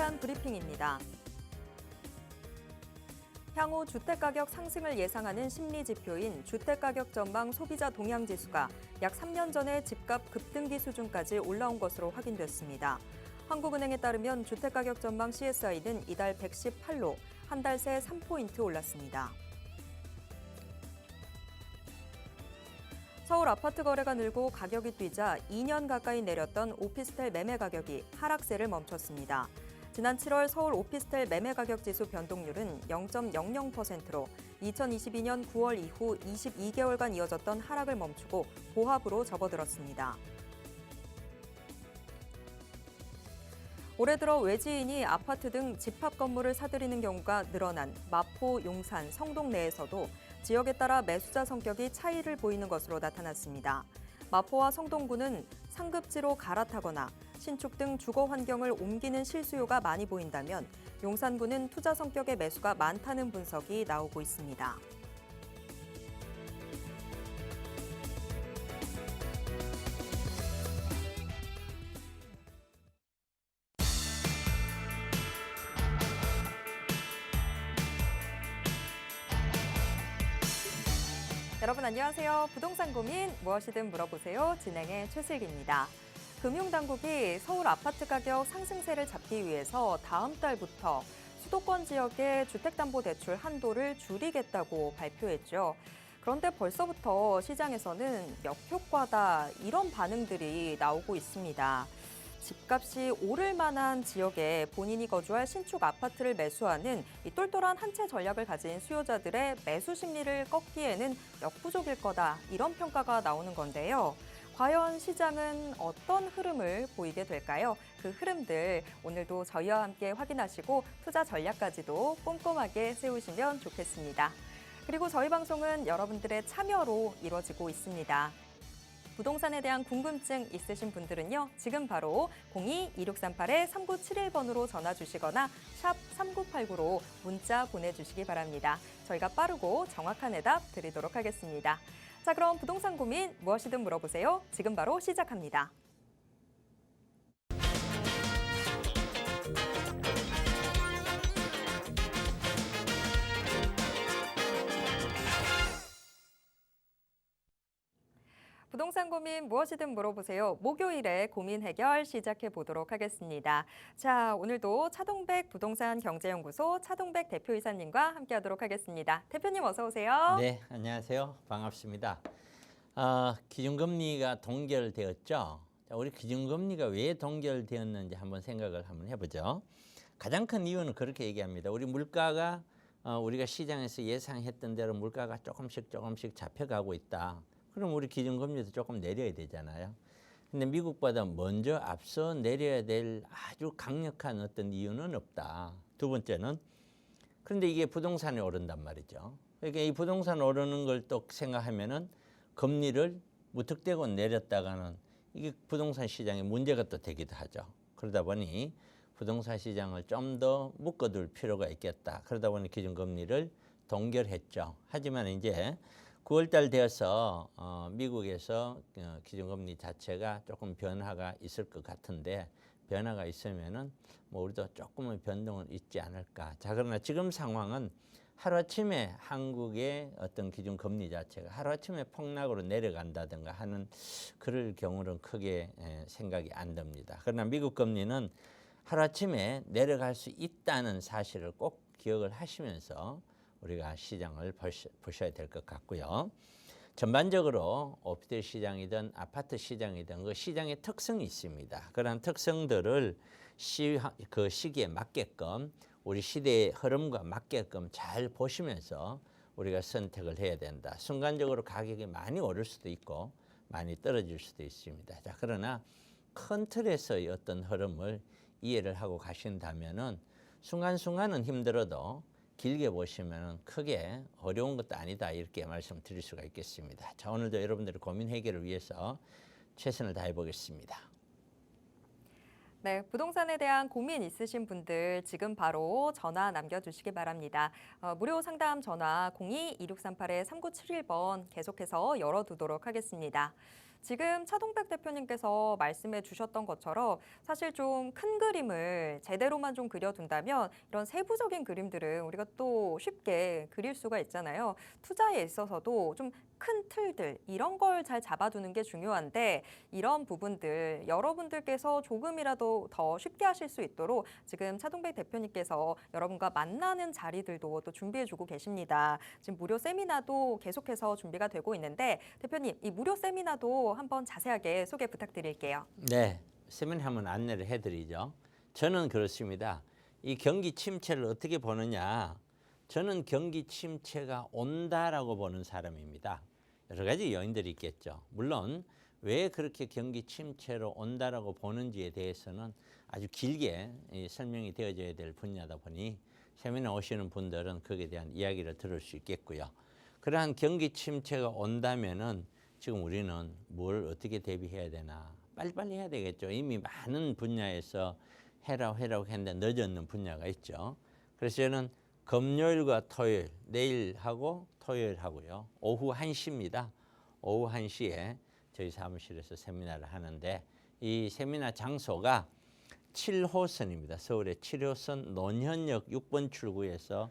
대한 브리핑입니다. 향후 주택가격 상승을 예상하는 심리지표인 주택가격 전망 소비자 동향지수가 약 3년 전의 집값 급등기 수준까지 올라온 것으로 확인됐습니다. 한국은행에 따르면 주택가격 전망 CSI는 이달 118로 한 달 새 3포인트 올랐습니다. 서울 아파트 거래가 늘고 가격이 뛰자 2년 가까이 내렸던 오피스텔 매매 가격이 하락세를 멈췄습니다. 지난 7월 서울 오피스텔 매매 가격 지수 변동률은 0.00%로 2022년 9월 이후 22개월간 이어졌던 하락을 멈추고 보합으로 접어들었습니다. 올해 들어 외지인이 아파트 등 집합 건물을 사들이는 경우가 늘어난 마포, 용산, 성동 내에서도 지역에 따라 매수자 성격이 차이를 보이는 것으로 나타났습니다. 마포와 성동구는 상급지로 갈아타거나 신축 등 주거 환경을 옮기는 실수요가 많이 보인다면 용산구는 투자 성격의 매수가 많다는 분석이 나오고 있습니다. 여러분 안녕하세요. 부동산 고민 무엇이든 물어보세요. 진행의 최슬기입니다. 금융당국이 서울 아파트 가격 상승세를 잡기 위해서 다음 달부터 수도권 지역의 주택담보대출 한도를 줄이겠다고 발표했죠. 그런데 벌써부터 시장에서는 역효과다 이런 반응들이 나오고 있습니다. 집값이 오를 만한 지역에 본인이 거주할 신축 아파트를 매수하는 이 똘똘한 한 채 전략을 가진 수요자들의 매수 심리를 꺾기에는 역부족일 거다 이런 평가가 나오는 건데요. 과연 시장은 어떤 흐름을 보이게 될까요? 그 흐름들 오늘도 저희와 함께 확인하시고 투자 전략까지도 꼼꼼하게 세우시면 좋겠습니다. 그리고 저희 방송은 여러분들의 참여로 이루어지고 있습니다. 부동산에 대한 궁금증 있으신 분들은요. 지금 바로 02-2638-3971번으로 전화 주시거나 샵 3989로 문자 보내주시기 바랍니다. 저희가 빠르고 정확한 해답 드리도록 하겠습니다. 자, 그럼 부동산 고민 무엇이든 물어보세요. 지금 바로 시작합니다. 부동산 고민 무엇이든 물어보세요. 목요일에 고민 해결 시작해 보도록 하겠습니다. 자, 오늘도 차동백 부동산 경제연구소 차동백 대표이사님과 함께하도록 하겠습니다. 대표님 어서 오세요. 네, 안녕하세요. 반갑습니다. 기준금리가 동결되었죠. 자, 우리 기준금리가 왜 동결되었는지 한번 생각을 한번 해보죠. 가장 큰 이유는 그렇게 얘기합니다. 우리 물가가 우리가 시장에서 예상했던 대로 물가가 조금씩 잡혀가고 있다. 그럼 우리 기준금리도 조금 내려야 되잖아요. 근데 미국보다 먼저 앞서 내려야 될 아주 강력한 어떤 이유는 없다. 두 번째는 그런데 이게 부동산이 오른단 말이죠. 그러니까 이 부동산 오르는 걸 또 생각하면은 금리를 무턱대고 내렸다가는 이게 부동산 시장에 문제가 또 되기도 하죠. 그러다 보니 부동산 시장을 좀 더 묶어둘 필요가 있겠다. 그러다 보니 기준금리를 동결했죠. 하지만 이제 9월 달 되어서 미국에서 기준금리 자체가 조금 변화가 있을 것 같은데 변화가 있으면은 뭐 우리도 조금의 변동은 있지 않을까. 자, 그러나 지금 상황은 하루아침에 한국의 어떤 기준금리 자체가 하루아침에 폭락으로 내려간다든가 하는 그럴 경우는 크게 생각이 안 듭니다. 그러나 미국 금리는 하루아침에 내려갈 수 있다는 사실을 꼭 기억을 하시면서 우리가 시장을 보셔야 될 것 같고요. 전반적으로 오피스텔 시장이든 아파트 시장이든 그 시장의 특성이 있습니다. 그런 특성들을 그 시기에 맞게끔 우리 시대의 흐름과 맞게끔 잘 보시면서 우리가 선택을 해야 된다. 순간적으로 가격이 많이 오를 수도 있고 많이 떨어질 수도 있습니다. 자, 그러나 큰 틀에서의 어떤 흐름을 이해를 하고 가신다면은 순간순간은 힘들어도 길게 보시면 크게 어려운 것도 아니다 이렇게 말씀드릴 수가 있겠습니다. 자, 오늘도 여러분들의 고민 해결을 위해서 최선을 다해 보겠습니다. 네, 부동산에 대한 고민 있으신 분들 지금 바로 전화 남겨주시기 바랍니다. 무료 상담 전화 02-2638-3971번 계속해서 열어두도록 하겠습니다. 지금 차동백 대표님께서 말씀해 주셨던 것처럼 사실 좀 큰 그림을 제대로만 좀 그려둔다면 이런 세부적인 그림들은 우리가 또 쉽게 그릴 수가 있잖아요. 투자에 있어서도 좀 큰 틀들 이런 걸 잘 잡아두는 게 중요한데 이런 부분들 여러분들께서 조금이라도 더 쉽게 하실 수 있도록 지금 차동백 대표님께서 여러분과 만나는 자리들도 또 준비해주고 계십니다. 지금 무료 세미나도 계속해서 준비가 되고 있는데 대표님 이 무료 세미나도 한번 자세하게 소개 부탁드릴게요. 네, 세미나 한번 안내를 해드리죠. 저는 그렇습니다. 이 경기 침체를 어떻게 보느냐? 저는 경기 침체가 온다라고 보는 사람입니다. 여러 가지 요인들이 있겠죠. 물론 왜 그렇게 경기 침체로 온다라고 보는지에 대해서는 아주 길게 설명이 되어져야 될 분야다 보니 세미나 오시는 분들은 거기에 대한 이야기를 들을 수 있겠고요. 그러한 경기 침체가 온다면은 지금 우리는 뭘 어떻게 대비해야 되나? 빨리빨리 해야 되겠죠. 이미 많은 분야에서 해라고 했는데 늦었는 분야가 있죠. 그래서 저는 금요일과 토요일, 내일 하고 토요일 하고요. 오후 1시입니다. 오후 1시에 저희 사무실에서 세미나를 하는데 이 세미나 장소가 7호선입니다. 서울의 7호선 논현역 6번 출구에서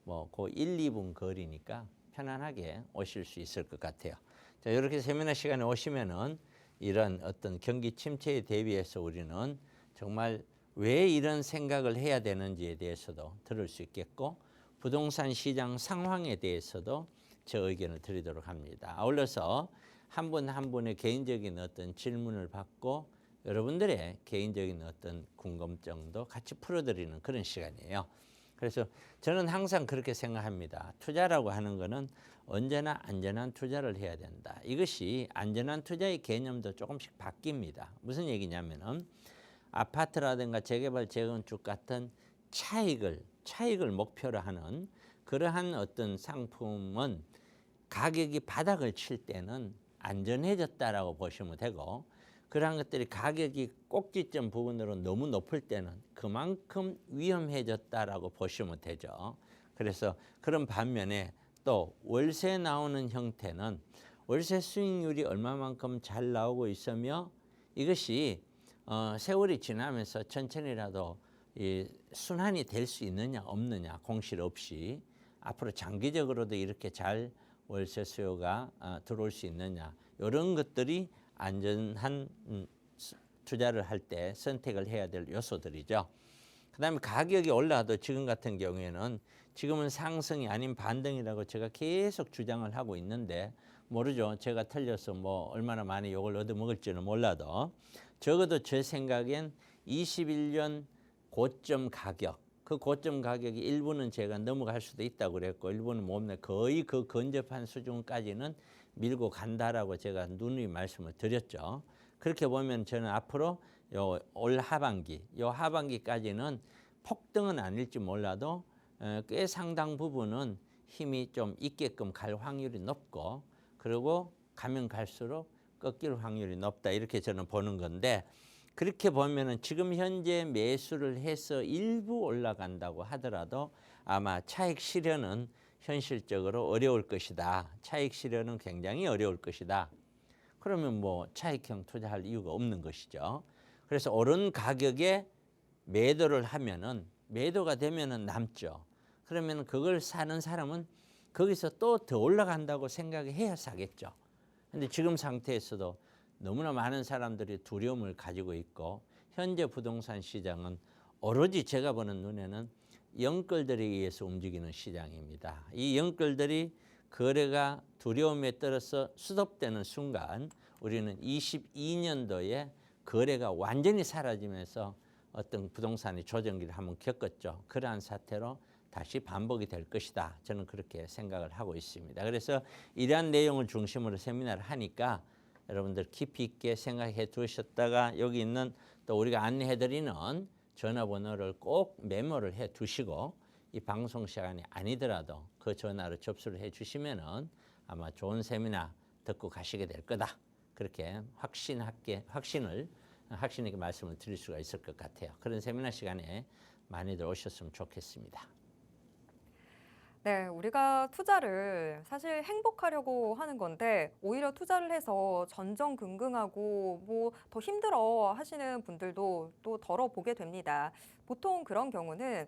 그 1, 2분 거리니까 편안하게 오실 수 있을 것 같아요. 자, 이렇게 세미나 시간에 오시면은 이런 어떤 경기 침체에 대비해서 우리는 정말 왜 이런 생각을 해야 되는지에 대해서도 들을 수 있겠고 부동산 시장 상황에 대해서도 제 의견을 드리도록 합니다. 아울러서 한 분 한 분의 개인적인 어떤 질문을 받고 여러분들의 개인적인 어떤 궁금증도 같이 풀어드리는 그런 시간이에요. 그래서 저는 항상 그렇게 생각합니다. 투자라고 하는 거는 언제나 안전한 투자를 해야 된다. 이것이 안전한 투자의 개념도 조금씩 바뀝니다. 무슨 얘기냐면은 아파트라든가 재개발, 재건축 같은 차익을 목표로 하는 그러한 어떤 상품은 가격이 바닥을 칠 때는 안전해졌다라고 보시면 되고 그러한 것들이 가격이 꼭지점 부분으로 너무 높을 때는 그만큼 위험해졌다라고 보시면 되죠. 그래서 그런 반면에 또 월세 나오는 형태는 월세 수익률이 얼마만큼 잘 나오고 있으며 이것이 세월이 지나면서 천천히라도 순환이 될 수 있느냐 없느냐 공실 없이 앞으로 장기적으로도 이렇게 잘 월세 수요가 들어올 수 있느냐 이런 것들이 안전한 투자를 할 때 선택을 해야 될 요소들이죠. 그다음에 가격이 올라도 지금 같은 경우에는 지금은 상승이 아닌 반등이라고 제가 계속 주장을 하고 있는데 모르죠. 제가 틀려서 얼마나 많이 욕을 얻어먹을지는 몰라도 적어도 제 생각엔 21년 고점 가격 그 고점 가격이 일부는 제가 넘어갈 수도 있다고 그랬고 일부는 못 내 거의 그 근접한 수준까지는 밀고 간다라고 제가 누누이 말씀을 드렸죠. 그렇게 보면 저는 앞으로 올 하반기, 하반기까지는 폭등은 아닐지 몰라도 꽤 상당 부분은 힘이 좀 있게끔 갈 확률이 높고 그리고 가면 갈수록 꺾일 확률이 높다 이렇게 저는 보는 건데 그렇게 보면은 지금 현재 매수를 해서 일부 올라간다고 하더라도 아마 차익 실현은 현실적으로 어려울 것이다. 차익 실현은 굉장히 어려울 것이다. 그러면 차익형 투자할 이유가 없는 것이죠. 그래서 오른 가격에 매도를 하면은 매도가 되면은 남죠. 그러면 그걸 사는 사람은 거기서 또 더 올라간다고 생각해야 사겠죠. 근데 지금 상태에서도 너무나 많은 사람들이 두려움을 가지고 있고 현재 부동산 시장은 오로지 제가 보는 눈에는 영끌들에 의해서 움직이는 시장입니다. 이 영끌들이 거래가 두려움에 떨어서 수습되는 순간 우리는 22년도에 거래가 완전히 사라지면서 어떤 부동산의 조정기를 한번 겪었죠. 그러한 사태로 다시 반복이 될 것이다. 저는 그렇게 생각을 하고 있습니다. 그래서 이러한 내용을 중심으로 세미나를 하니까 여러분들 깊이 있게 생각해 두셨다가 여기 있는 또 우리가 안내해드리는 전화번호를 꼭 메모를 해 두시고 이 방송 시간이 아니더라도 그 전화로 접수를 해 주시면은 아마 좋은 세미나 듣고 가시게 될 거다. 그렇게 확신 있게 말씀을 드릴 수가 있을 것 같아요. 그런 세미나 시간에 많이들 오셨으면 좋겠습니다. 네, 우리가 투자를 사실 행복하려고 하는 건데 오히려 투자를 해서 전전긍긍하고 뭐 더 힘들어 하시는 분들도 또 덜어 보게 됩니다. 보통 그런 경우는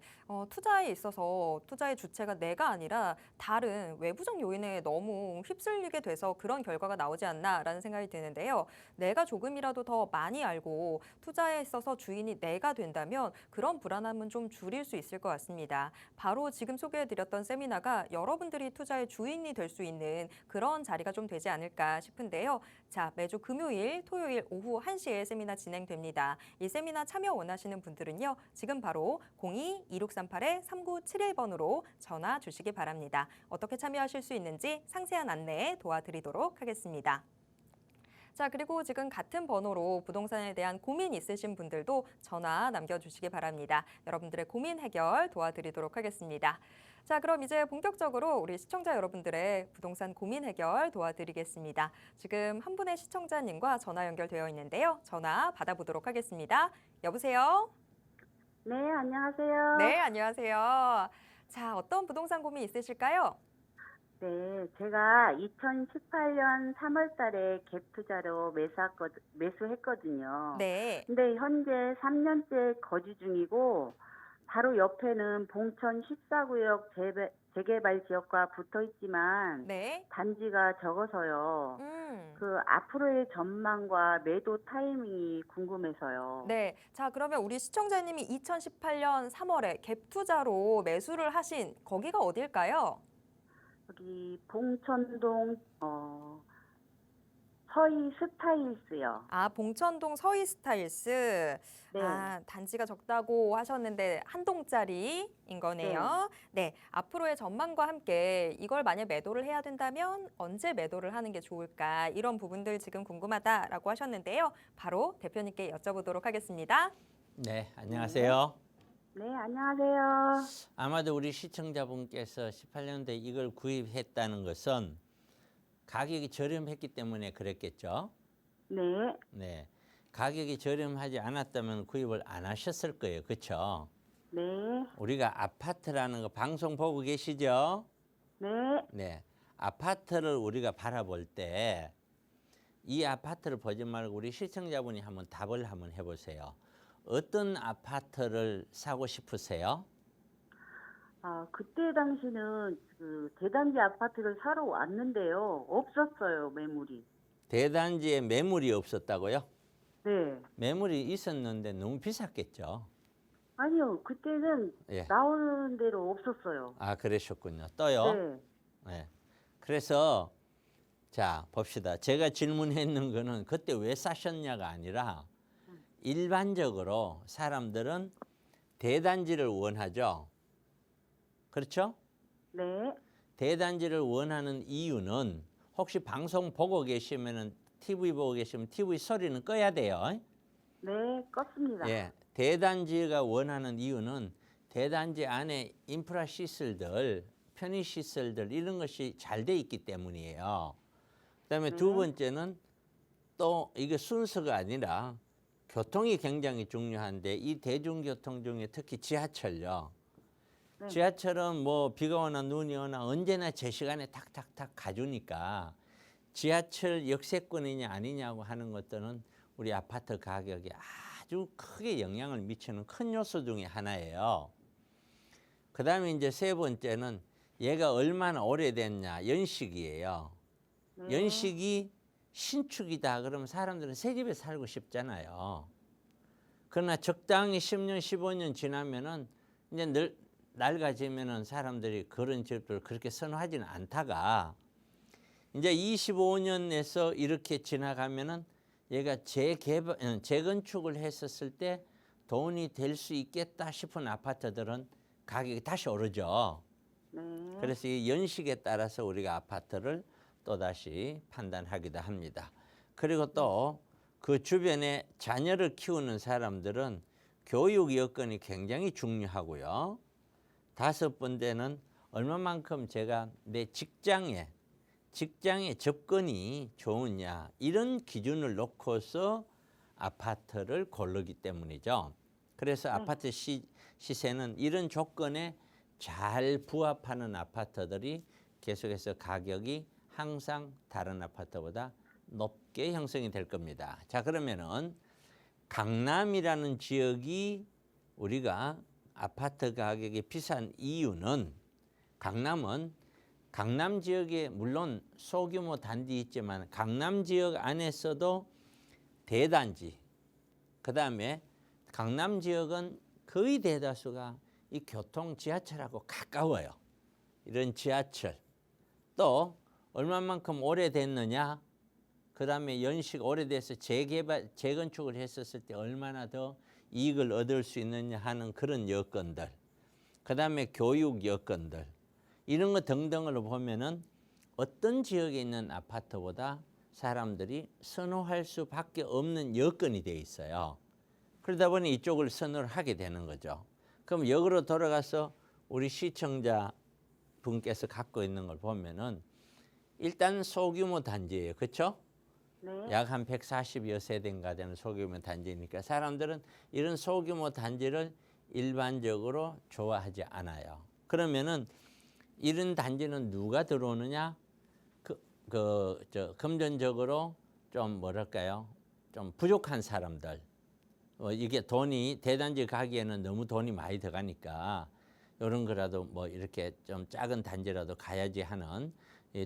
투자에 있어서 투자의 주체가 내가 아니라 다른 외부적 요인에 너무 휩쓸리게 돼서 그런 결과가 나오지 않나라는 생각이 드는데요. 내가 조금이라도 더 많이 알고 투자에 있어서 주인이 내가 된다면 그런 불안함은 좀 줄일 수 있을 것 같습니다. 바로 지금 소개해드렸던 세미나가 여러분들이 투자의 주인이 될 수 있는 그런 자리가 좀 되지 않을까 싶은데요. 자, 매주 금요일, 토요일 오후 1시에 세미나 진행됩니다. 이 세미나 참여 원하시는 분들은요. 지금 바로 02-2638-3971번으로 전화 주시기 바랍니다. 어떻게 참여하실 수 있는지 상세한 안내 도와드리도록 하겠습니다. 자, 그리고 지금 같은 번호로 부동산에 대한 고민 있으신 분들도 전화 남겨주시기 바랍니다. 여러분들의 고민 해결 도와드리도록 하겠습니다. 자, 그럼 이제 본격적으로 우리 시청자 여러분들의 부동산 고민 해결 도와드리겠습니다. 지금 한 분의 시청자님과 전화 연결되어 있는데요. 전화 받아보도록 하겠습니다. 여보세요? 네, 안녕하세요. 네, 안녕하세요. 자, 어떤 부동산 고민 있으실까요? 네, 제가 2018년 3월 달에 갭 투자로 매수했거든요. 네. 근데 현재 3년째 거주 중이고, 바로 옆에는 봉천 14구역 재개발 지역과 붙어 있지만, 네. 단지가 적어서요. 그 앞으로의 전망과 매도 타이밍이 궁금해서요. 네. 자, 그러면 우리 시청자님이 2018년 3월에 갭 투자로 매수를 하신 거기가 어딜까요? 여기 봉천동, 서희 스타일스요. 아, 봉천동 서희 스타일스. 네. 아, 단지가 적다고 하셨는데 한 동짜리인 거네요. 네. 앞으로의 전망과 함께 이걸 만약 매도를 해야 된다면 언제 매도를 하는 게 좋을까? 이런 부분들 지금 궁금하다라고 하셨는데요. 바로 대표님께 여쭤보도록 하겠습니다. 네, 안녕하세요. 네, 안녕하세요. 아마도 우리 시청자분께서 18년도에 이걸 구입했다는 것은 가격이 저렴했기 때문에 그랬겠죠. 네, 네, 가격이 저렴하지 않았다면 구입을 안 하셨을 거예요. 그렇죠? 네, 우리가 아파트라는 거 방송 보고 계시죠? 네. 네, 아파트를 우리가 바라볼 때 이 아파트를 보지 말고 우리 시청자분이 한번 답을 한번 해보세요. 어떤 아파트를 사고 싶으세요? 그때 당시는 그 대단지 아파트를 사러 왔는데요. 없었어요, 매물이. 대단지에 매물이 없었다고요? 네. 매물이 있었는데 너무 비쌌겠죠. 아니요, 그때는 예. 나오는 대로 없었어요. 아, 그러셨군요. 또요? 네, 네. 그래서 자, 봅시다. 제가 질문했는 거는 그때 왜 사셨냐가 아니라 일반적으로 사람들은 대단지를 원하죠. 그렇죠? 네, 대단지를 원하는 이유는 혹시 방송 보고 계시면은 TV 보고 계시면 TV 소리는 꺼야 돼요. 네, 껐습니다. 예. 대단지가 원하는 이유는 대단지 안에 인프라 시설들, 편의 시설들 이런 것이 잘 돼 있기 때문이에요. 그다음에 두 번째는 또 이게 순서가 아니라 교통이 굉장히 중요한데 이 대중교통 중에 특히 지하철요. 네. 지하철은 뭐 비가 오나 눈이 오나 언제나 제 시간에 탁탁탁 가주니까 지하철 역세권이냐 아니냐고 하는 것들은 우리 아파트 가격에 아주 크게 영향을 미치는 큰 요소 중에 하나예요. 그다음에 이제 세 번째는 얘가 얼마나 오래됐냐 연식이에요. 네. 연식이 신축이다 그러면 사람들은 새 집에 살고 싶잖아요. 그러나 적당히 10년, 15년 지나면은 이제 낡아지면은 사람들이 그런 집을 그렇게 선호하지는 않다가 이제 25년에서 이렇게 지나가면은 얘가 재건축을 했었을 때 돈이 될 수 있겠다 싶은 아파트들은 가격이 다시 오르죠. 네. 그래서 이 연식에 따라서 우리가 아파트를 또다시 판단하기도 합니다. 그리고 또 그 주변에 자녀를 키우는 사람들은 교육 여건이 굉장히 중요하고요. 다섯 번째는 얼마만큼 제가 내 직장에 접근이 좋으냐 이런 기준을 놓고서 아파트를 고르기 때문이죠. 그래서 아파트 시세는 이런 조건에 잘 부합하는 아파트들이 계속해서 가격이 항상 다른 아파트보다 높게 형성이 될 겁니다. 자, 그러면은 강남이라는 지역이 우리가 아파트 가격이 비싼 이유는 강남은 강남 지역에 물론 소규모 단지 있지만 강남 지역 안에서도 대단지, 그다음에 강남 지역은 거의 대다수가 이 교통 지하철하고 가까워요. 이런 지하철 또 얼마만큼 오래됐느냐, 그다음에 연식 오래돼서 재개발 재건축을 했었을 때 얼마나 더 이익을 얻을 수 있느냐 하는 그런 여건들, 그다음에 교육 여건들, 이런 거 등등을 보면은 어떤 지역에 있는 아파트보다 사람들이 선호할 수밖에 없는 여건이 돼 있어요. 그러다 보니 이쪽을 선호를 하게 되는 거죠. 그럼 역으로 돌아가서 우리 시청자 분께서 갖고 있는 걸 보면은 일단 소규모 단지예요. 그렇죠? 네. 약 한 140여 세대인가 되는 소규모 단지니까 사람들은 이런 소규모 단지를 일반적으로 좋아하지 않아요. 그러면은 이런 단지는 누가 들어오느냐? 금전적으로 좀 뭐랄까요? 좀 부족한 사람들. 이게 돈이 대단지 가기에는 너무 돈이 많이 들어가니까 이런 거라도 뭐 이렇게 좀 작은 단지라도 가야지 하는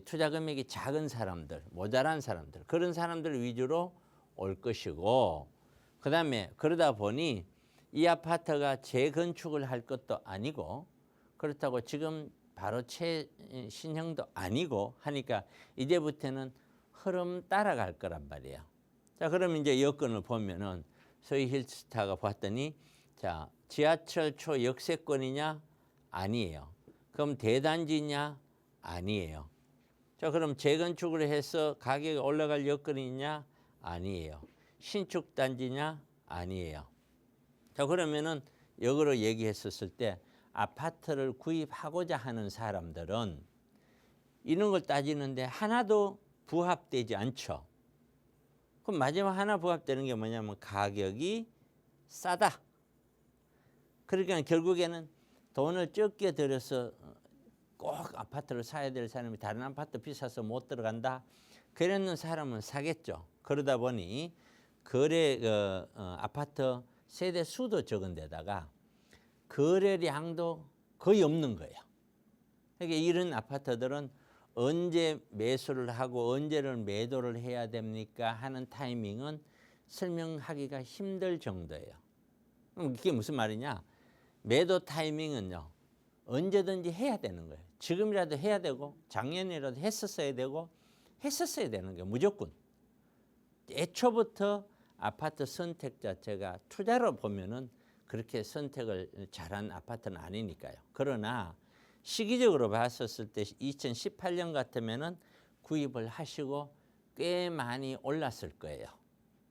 투자 금액이 작은 사람들, 모자란 사람들, 그런 사람들 위주로 올 것이고, 그다음에 그러다 보니 이 아파트가 재건축을 할 것도 아니고 그렇다고 지금 바로 최신형도 아니고 하니까 이제부터는 흐름 따라갈 거란 말이에요. 자, 그럼 이제 여건을 보면은 소위 힐스타가 봤더니 자, 지하철 초역세권이냐? 아니에요. 그럼 대단지냐? 아니에요. 자, 그럼 재건축을 해서 가격이 올라갈 여건이 있냐? 아니에요. 신축 단지냐? 아니에요. 자, 그러면은 역으로 얘기했었을 때 아파트를 구입하고자 하는 사람들은 이런 걸 따지는데 하나도 부합되지 않죠. 그럼 마지막 하나 부합되는 게 뭐냐면 가격이 싸다. 그러니까 결국에는 돈을 적게 들여서 꼭 아파트를 사야 될 사람이 다른 아파트 비싸서 못 들어간다. 그러는 사람은 사겠죠. 그러다 보니 거래 아파트 세대 수도 적은 데다가 거래량도 거의 없는 거예요. 그러니까 이런 아파트들은 언제 매수를 하고 언제를 매도를 해야 됩니까 하는 타이밍은 설명하기가 힘들 정도예요. 그럼 이게 무슨 말이냐? 매도 타이밍은요, 언제든지 해야 되는 거예요. 지금이라도 해야 되고 작년이라도 했었어야 되고 했었어야 되는 거예요. 무조건. 애초부터 아파트 선택 자체가 투자로 보면은 그렇게 선택을 잘한 아파트는 아니니까요. 그러나 시기적으로 봤었을 때 2018년 같으면은 구입을 하시고 꽤 많이 올랐을 거예요.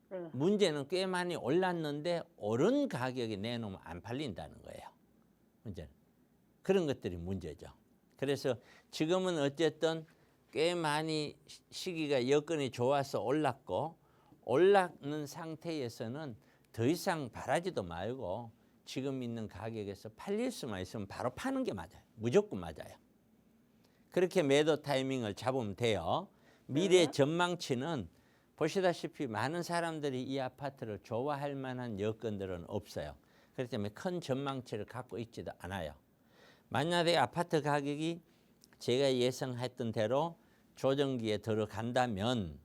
네. 문제는 꽤 많이 올랐는데 오른 가격에 내놓으면 안 팔린다는 거예요. 문제는. 그런 것들이 문제죠. 그래서 지금은 어쨌든 꽤 많이 시기가 여건이 좋아서 올랐고 올랐는 상태에서는 더 이상 바라지도 말고 지금 있는 가격에서 팔릴 수만 있으면 바로 파는 게 맞아요. 무조건 맞아요. 그렇게 매도 타이밍을 잡으면 돼요. 미래 전망치는 보시다시피 많은 사람들이 이 아파트를 좋아할 만한 여건들은 없어요. 그렇기 때문에 큰 전망치를 갖고 있지도 않아요. 만약에 아파트 가격이 제가 예상했던 대로 조정기에 들어간다면,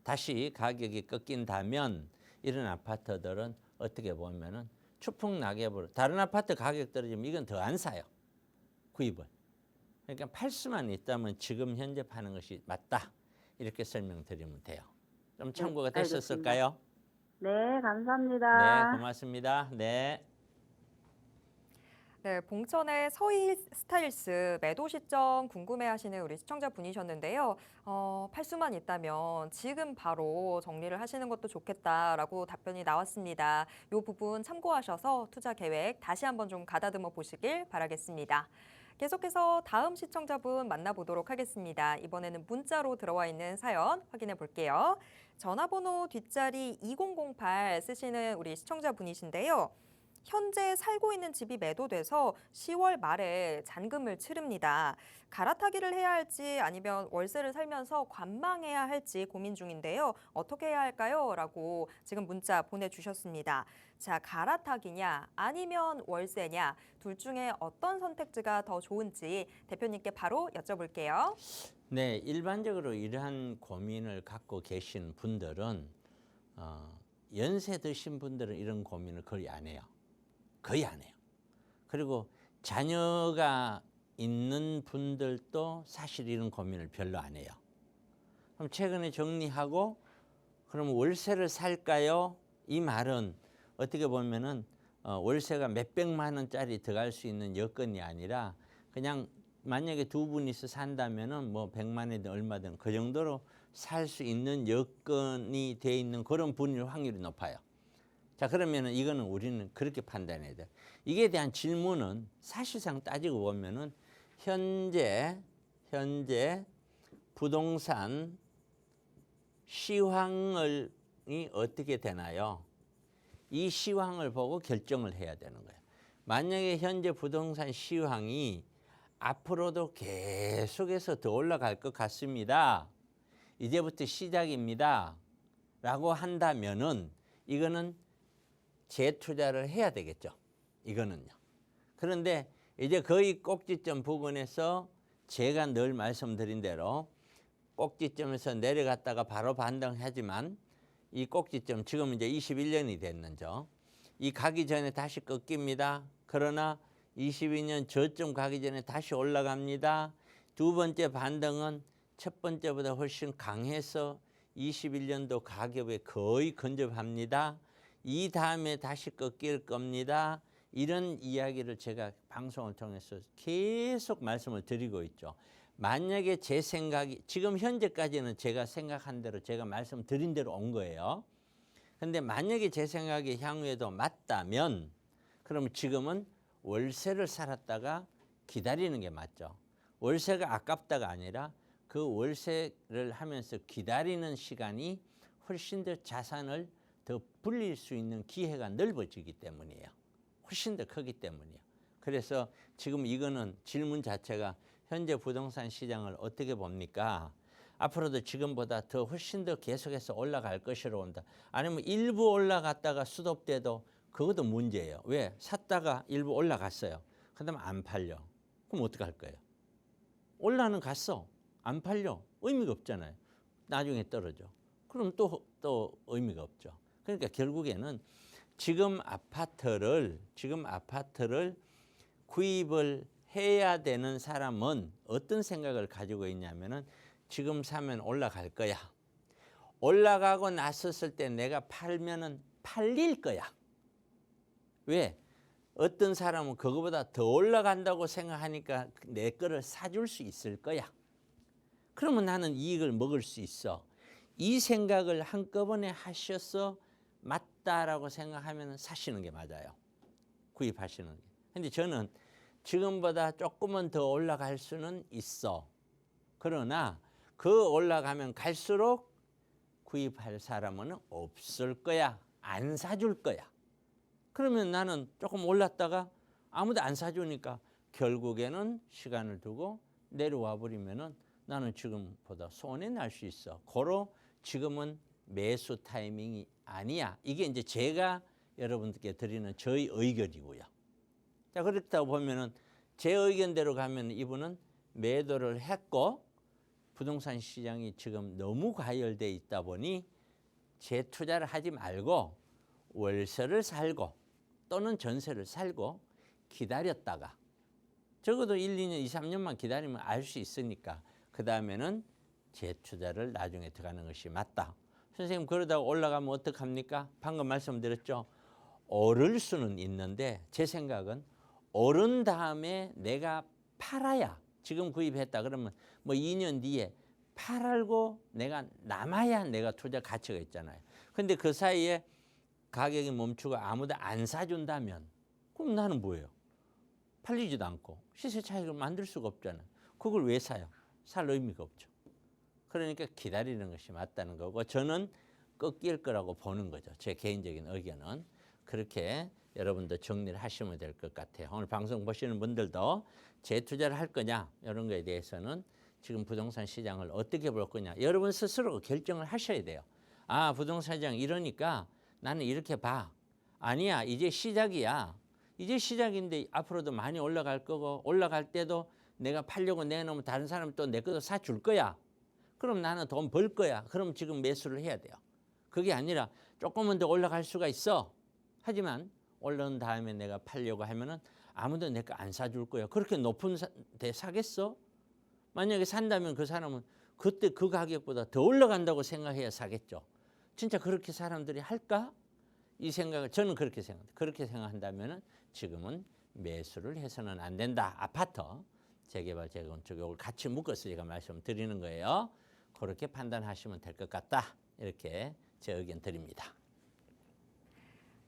다시 가격이 꺾인다면 이런 아파트들은 어떻게 보면은 추풍낙엽으로, 다른 아파트 가격 떨어지면 이건 더 안 사요. 구입을. 그러니까 팔 수만 있다면 지금 현재 파는 것이 맞다. 이렇게 설명드리면 돼요. 좀 참고가 됐었을까요? 네, 감사합니다. 네, 고맙습니다. 네. 네, 봉천의 서희 스타일스 매도 시점 궁금해하시는 우리 시청자분이셨는데요. 팔 수만 있다면 지금 바로 정리를 하시는 것도 좋겠다라고 답변이 나왔습니다. 이 부분 참고하셔서 투자 계획 다시 한번 좀 가다듬어 보시길 바라겠습니다. 계속해서 다음 시청자분 만나보도록 하겠습니다. 이번에는 문자로 들어와 있는 사연 확인해 볼게요. 전화번호 뒷자리 2008 쓰시는 우리 시청자분이신데요. 현재 살고 있는 집이 매도돼서 10월 말에 잔금을 치릅니다. 갈아타기를 해야 할지 아니면 월세를 살면서 관망해야 할지 고민 중인데요. 어떻게 해야 할까요? 라고 지금 문자 보내주셨습니다. 자, 갈아타기냐 아니면 월세냐 둘 중에 어떤 선택지가 더 좋은지 대표님께 바로 여쭤볼게요. 네, 일반적으로 이러한 고민을 갖고 계신 분들은 연세 드신 분들은 이런 고민을 거의 안 해요. 거의 안 해요. 그리고 자녀가 있는 분들도 사실 이런 고민을 별로 안 해요. 그럼 최근에 정리하고 그럼 월세를 살까요? 이 말은 어떻게 보면은 월세가 몇백만 원짜리 들어갈 수 있는 여건이 아니라 그냥 만약에 두 분이서 산다면은 뭐 100만 원이든 얼마든 그 정도로 살 수 있는 여건이 돼 있는 그런 분일 확률이 높아요. 자, 그러면은 이거는 우리는 그렇게 판단해야 돼. 이게 대한 질문은 사실상 따지고 보면은 현재 부동산 시황이 어떻게 되나요? 이 시황을 보고 결정을 해야 되는 거예요. 만약에 현재 부동산 시황이 앞으로도 계속해서 더 올라갈 것 같습니다. 이제부터 시작입니다. 라고 한다면은 이거는 재투자를 해야 되겠죠. 이거는요. 그런데 이제 거의 꼭지점 부근에서 제가 늘 말씀드린 대로 꼭지점에서 내려갔다가 바로 반등하지만 이 꼭지점 지금 이제 21년이 됐는죠. 이 가기 전에 다시 꺾입니다. 그러나 22년 저점 가기 전에 다시 올라갑니다. 두 번째 반등은 첫 번째보다 훨씬 강해서 21년도 가격에 거의 근접합니다. 이 다음에 다시 꺾일 겁니다. 이런 이야기를 제가 방송을 통해서 계속 말씀을 드리고 있죠. 만약에 제 생각이 지금 현재까지는 제가 생각한 대로 제가 말씀드린 대로 온 거예요. 근데 만약에 제 생각이 향후에도 맞다면 그러면 지금은 월세를 살았다가 기다리는 게 맞죠. 월세가 아깝다가 아니라 그 월세를 하면서 기다리는 시간이 훨씬 더 자산을 더 불릴 수 있는 기회가 넓어지기 때문이에요. 훨씬 더 크기 때문이에요. 그래서 지금 이거는 질문 자체가 현재 부동산 시장을 어떻게 봅니까? 앞으로도 지금보다 더 훨씬 더 계속해서 올라갈 것이라고 본다. 아니면 일부 올라갔다가 수급돼도 그것도 문제예요. 왜? 샀다가 일부 올라갔어요. 그다음에 안 팔려. 그럼 어떡할 거예요? 올라는 갔어. 안 팔려. 의미가 없잖아요. 나중에 떨어져. 그럼 또 의미가 없죠. 그러니까 결국에는 지금 아파트를 구입을 해야 되는 사람은 어떤 생각을 가지고 있냐면은 지금 사면 올라갈 거야. 올라가고 났었을 때 내가 팔면은 팔릴 거야. 왜? 어떤 사람은 그거보다 더 올라간다고 생각하니까 내 거를 사줄 수 있을 거야. 그러면 나는 이익을 먹을 수 있어. 이 생각을 한꺼번에 하셔서 맞다라고 생각하면 사시는 게 맞아요. 구입하시는 게. 근데 저는 지금보다 조금은 더 올라갈 수는 있어. 그러나 그 올라가면 갈수록 구입할 사람은 없을 거야. 안 사줄 거야. 그러면 나는 조금 올랐다가 아무도 안 사주니까 결국에는 시간을 두고 내려와 버리면은 나는 지금보다 손해 날 수 있어. 고로 지금은 매수 타이밍이 아니야. 이게 이제 제가 여러분들께 드리는 저희 의견이고요. 자, 그렇다 보면은 제 의견대로 가면 이분은 매도를 했고 부동산 시장이 지금 너무 과열돼 있다 보니 재투자를 하지 말고 월세를 살고 또는 전세를 살고 기다렸다가 적어도 1, 2년, 2, 3년만 기다리면 알 수 있으니까 그 다음에는 재투자를 나중에 들어가는 것이 맞다. 선생님 그러다가 올라가면 어떡합니까? 방금 말씀드렸죠. 오를 수는 있는데 제 생각은 오른 다음에 내가 팔아야 지금 구입했다 그러면 뭐 2년 뒤에 팔고 내가 남아야 내가 투자 가치가 있잖아요. 근데 그 사이에 가격이 멈추고 아무도 안 사준다면 그럼 나는 뭐예요? 팔리지도 않고 시세 차익을 만들 수가 없잖아요. 그걸 왜 사요? 살 의미가 없죠. 그러니까 기다리는 것이 맞다는 거고 저는 꺾일 거라고 보는 거죠. 제 개인적인 의견은. 그렇게 여러분도 정리를 하시면 될 것 같아요. 오늘 방송 보시는 분들도 재투자를 할 거냐 이런 거에 대해서는 지금 부동산 시장을 어떻게 볼 거냐 여러분 스스로 결정을 하셔야 돼요. 아, 부동산 시장 이러니까 나는 이렇게 봐. 아니야, 이제 시작이야. 이제 시작인데 앞으로도 많이 올라갈 거고 올라갈 때도 내가 팔려고 내놓으면 다른 사람이 또 내 것도 사줄 거야. 그럼 나는 돈 벌 거야. 그럼 지금 매수를 해야 돼요. 그게 아니라 조금은 더 올라갈 수가 있어. 하지만 올라온 다음에 내가 팔려고 하면은 아무도 내 거 안 사줄 거야. 그렇게 높은 데 사겠어? 만약에 산다면 그 사람은 그때 그 가격보다 더 올라간다고 생각해야 사겠죠. 진짜 그렇게 사람들이 할까? 이 생각을 저는 그렇게 생각합니다. 그렇게 생각한다면은 지금은 매수를 해서는 안 된다. 아파트, 재개발, 재건축 이걸 같이 묶어서 제가 말씀드리는 거예요. 그렇게 판단하시면 될 것 같다. 이렇게 제 의견 드립니다.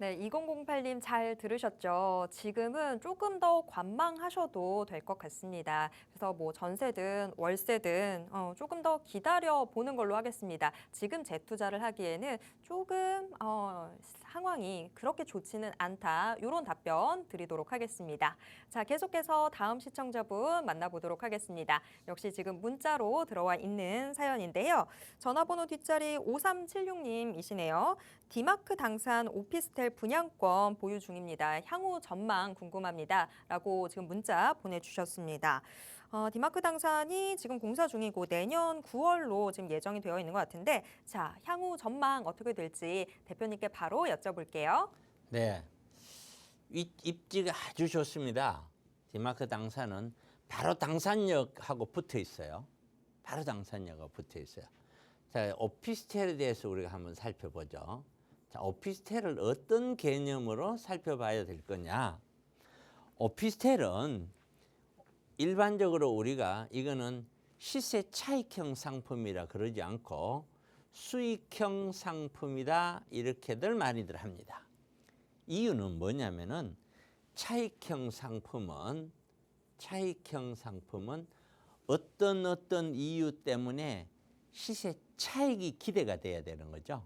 네, 2008님 잘 들으셨죠? 지금은 조금 더 관망하셔도 될 것 같습니다. 그래서 뭐 전세든 월세든 조금 더 기다려 보는 걸로 하겠습니다. 지금 재투자를 하기에는 조금 상황이 그렇게 좋지는 않다. 이런 답변 드리도록 하겠습니다. 자, 계속해서 다음 시청자분 만나보도록 하겠습니다. 역시 지금 문자로 들어와 있는 사연인데요. 전화번호 뒷자리 5376님이시네요. 디마크 당산 오피스텔 분양권 보유 중입니다. 향후 전망 궁금합니다. 라고 지금 문자 보내주셨습니다. 디마크 당산이 지금 공사 중이고 내년 9월로 지금 예정이 되어 있는 것 같은데 자, 향후 전망 어떻게 될지 대표님께 바로 여쭤볼게요. 네, 입지가 아주 좋습니다. 디마크 당산은 바로 당산역하고 붙어 있어요. 바로 당산역하고 붙어 있어요. 자, 오피스텔에 대해서 우리가 한번 살펴보죠. 자, 오피스텔을 어떤 개념으로 살펴봐야 될 거냐? 오피스텔은 일반적으로 우리가 이거는 시세 차익형 상품이라 그러지 않고 수익형 상품이다 이렇게들 많이들 합니다. 이유는 뭐냐면은 차익형 상품은 어떤 이유 때문에 시세 차익이 기대가 돼야 되는 거죠.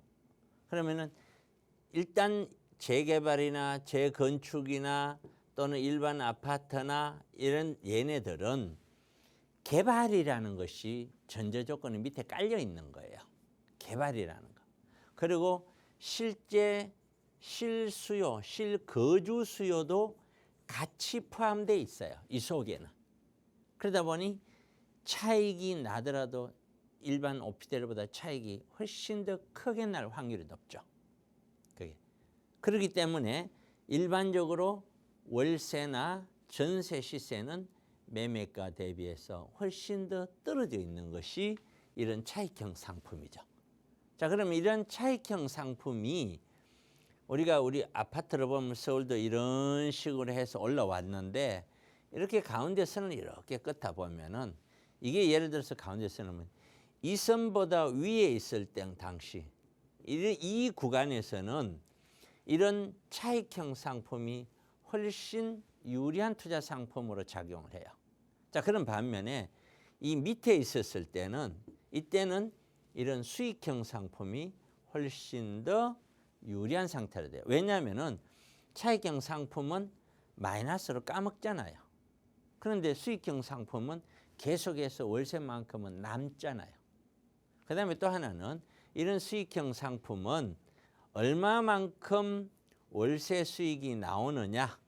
그러면은 일단 재개발이나 재건축이나 또는 일반 아파트나 이런 얘네들은 개발이라는 것이 전제 조건이 밑에 깔려 있는 거예요. 개발이라는 거. 그리고 실제 실수요, 실거주 수요도 같이 포함되어 있어요. 이 속에는. 그러다 보니 차익이 나더라도 일반 오피스텔보다 차익이 훨씬 더 크게 날 확률이 높죠. 그렇기 때문에 일반적으로 월세나 전세 시세는 매매가 대비해서 훨씬 더 떨어져 있는 것이 이런 차익형 상품이죠. 자, 그럼 이런 차익형 상품이 우리 아파트를 보면 서울도 이런 식으로 해서 올라왔는데 이렇게 가운데서는 이렇게 긋다 보면은 이게 예를 들어서 가운데서는 이 선보다 위에 있을 때 당시 이 구간에서는 이런 차익형 상품이 훨씬 유리한 투자 상품으로 작용을 해요. 자, 그런 반면에 이 밑에 있었을 때는 이때는 이런 수익형 상품이 훨씬 더 유리한 상태로 돼요. 왜냐하면은 차익형 상품은 마이너스로 까먹잖아요. 그런데 수익형 상품은 계속해서 월세만큼은 남잖아요. 그 다음에 또 하나는 이런 수익형 상품은 얼마만큼 월세 수익이 나오느냐.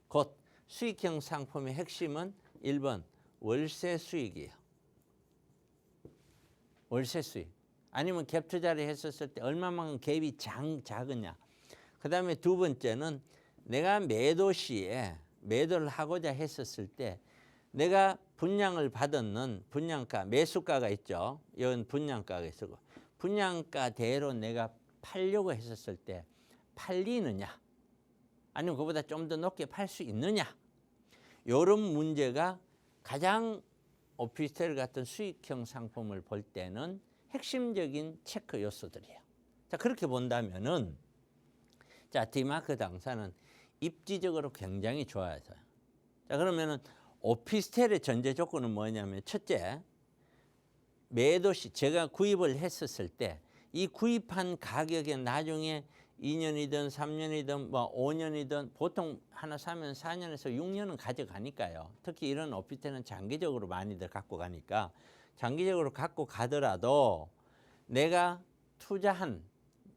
곧 수익형 상품의 핵심은 1번 월세 수익이에요. 월세 수익. 아니면 갭 투자를 했었을 때 얼마만큼 갭이 작으냐. 그 다음에 두 번째는 내가 매도 시에 매도를 하고자 했었을 때 내가 분양을 받는 분양가, 매수가가 있죠. 이건 분양가가 있고 분양가대로 내가 팔려고 했었을 때 팔리느냐. 아니면 그보다 좀 더 높게 팔 수 있느냐. 이런 문제가 가장 오피스텔 같은 수익형 상품을 볼 때는 핵심적인 체크 요소들이에요. 자, 그렇게 본다면은 자, 디마크 당사는 입지적으로 굉장히 좋아요. 자, 그러면은 오피스텔의 전제 조건은 뭐냐면 첫째, 매도 시 제가 구입을 했었을 때 이 구입한 가격에 나중에 2년이든 3년이든 뭐 5년이든 보통 하나 사면 4년에서 6년은 가져가니까요. 특히 이런 오피스텔은 장기적으로 많이들 갖고 가니까 장기적으로 갖고 가더라도 내가 투자한